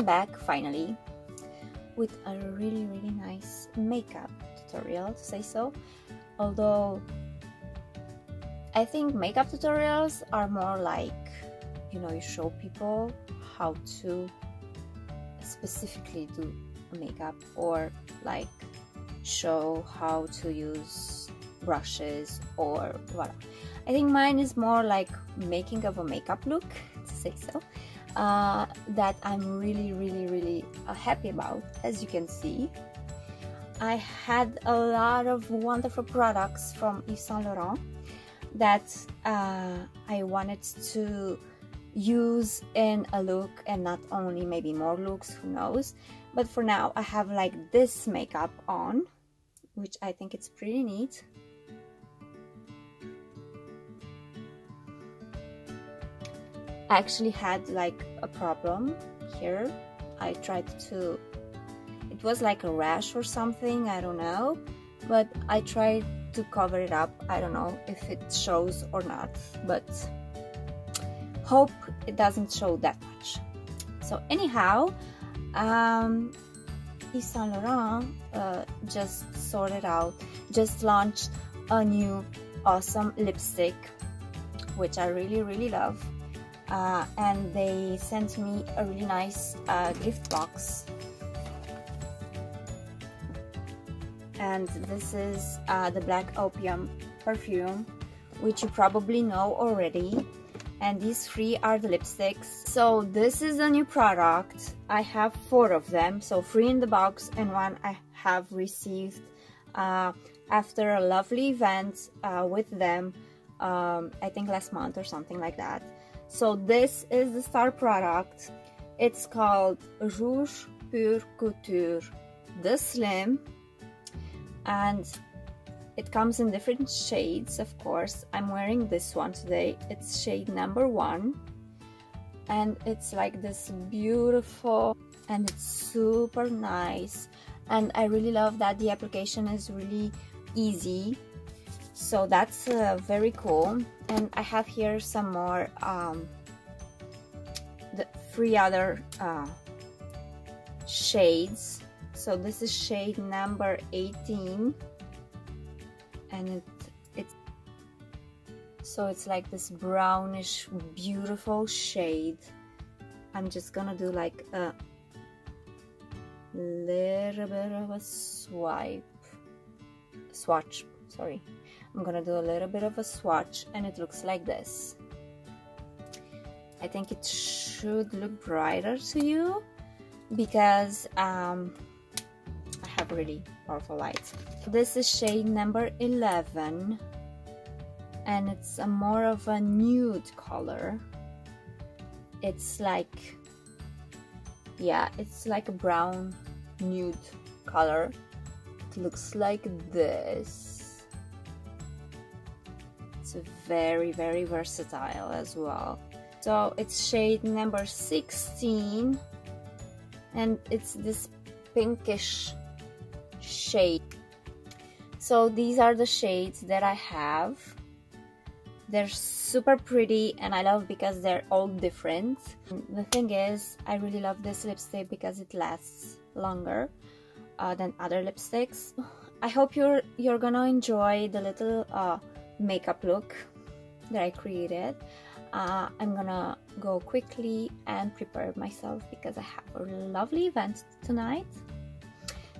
back finally with a really nice makeup tutorial, to say so. Although I think makeup tutorials are more like, you know, you show people how to specifically do makeup, or like show how to use brushes or voila. I think mine is more like making of a makeup look, to say so, that I'm really happy about. As you can see, I had a lot of wonderful products from Yves Saint Laurent that I wanted to use in a look, and not only maybe more looks, who knows. But for now I have like this makeup on, which I think it's pretty neat. I actually had like a problem here. I tried to, it was like a rash or something, I don't know, but I tried to cover it up. I don't know if it shows or not, but hope it doesn't show that much. So anyhow, Yves Saint Laurent just launched a new awesome lipstick, which I really love. And they sent me a really nice gift box, and this is the Black Opium perfume, which you probably know already, and these 3 are the lipsticks. So this is a new product. I have 4 of them, so 3 in the box and 1 I have received after a lovely event with them, I think last month or something like that. So this is the star product. It's called Rouge Pure Couture The Slim, and it comes in different shades, of course. I'm wearing this one today. It's shade number 1, and it's like this beautiful, and it's super nice, and I really love that the application is really easy. So that's very cool. And I have here some more, the 3 other shades. So this is shade number 18, and it's like this brownish beautiful shade. I'm just gonna do like a little bit of a swatch, sorry. I'm gonna do a little bit of a swatch, and it looks like this. I think it should look brighter to you because I have really powerful lights. This is shade number 11, and it's a more of a nude color. It's like, yeah, it's like a brown nude color. It looks like this. It's very versatile as well. So it's shade number 16, and it's this pinkish shade. So these are the shades that I have. They're super pretty, and I love because they're all different. The thing is, I really love this lipstick because it lasts longer than other lipsticks. I hope you're gonna enjoy the little makeup look that I created. I'm gonna go quickly and prepare myself because I have a lovely event tonight.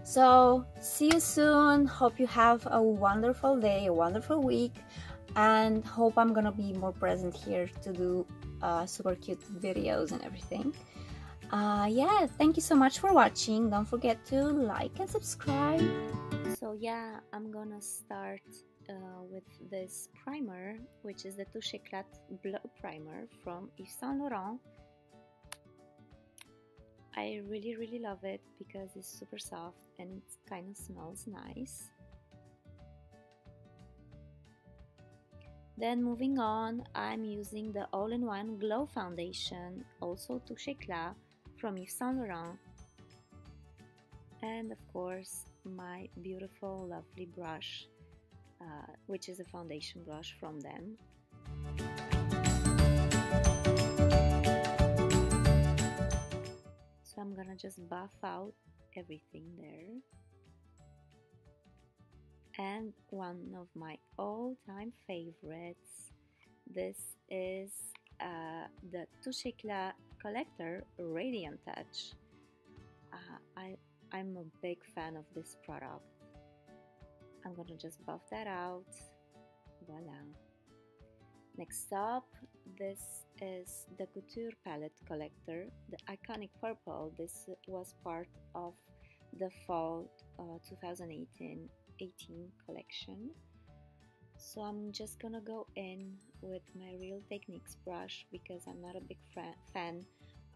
So see you soon. Hope you have a wonderful day, a wonderful week, and hope I'm gonna be more present here to do super cute videos and everything. Yeah, thank you so much for watching. Don't forget to like and subscribe. So yeah, I'm gonna start with this primer, which is the Touche Éclat Bleu Primer from Yves Saint Laurent. I really love it because it's super soft and it kind of smells nice. Then moving on, I'm using the all-in-one Glow Foundation, also Touche Éclat from Yves Saint Laurent. And of course, my beautiful, lovely brush, which is a foundation brush from them. So I'm I'm gonna just buff out everything there. And one of my all-time favorites, this is the Touche Éclat Collector Radiant Touch. I'm a big fan of this product. I'm gonna just buff that out. Voila. Next up, this is the Couture Palette Collector, the iconic purple. This was part of the fall 2018 collection. So I'm just gonna go in with my Real Techniques brush because I'm not a big fan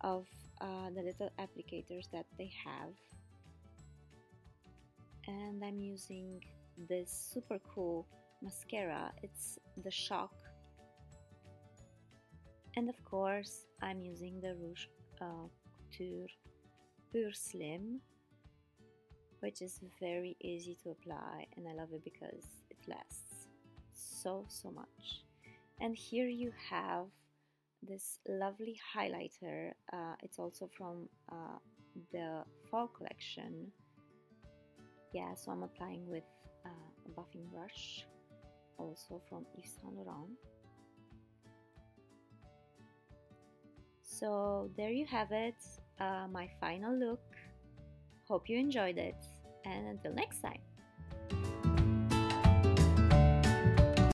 of the little applicators that they have. And I'm using this super cool mascara. It's the Shock. And of course, I'm using the Rouge Couture Pure Slim, which is very easy to apply, and I love it because it lasts so much. And here you have this lovely highlighter. It's also from the fall collection. Yeah, so I'm applying with a buffing brush, also from Yves Saint Laurent. So there you have it, my final look. Hope you enjoyed it, and until next time.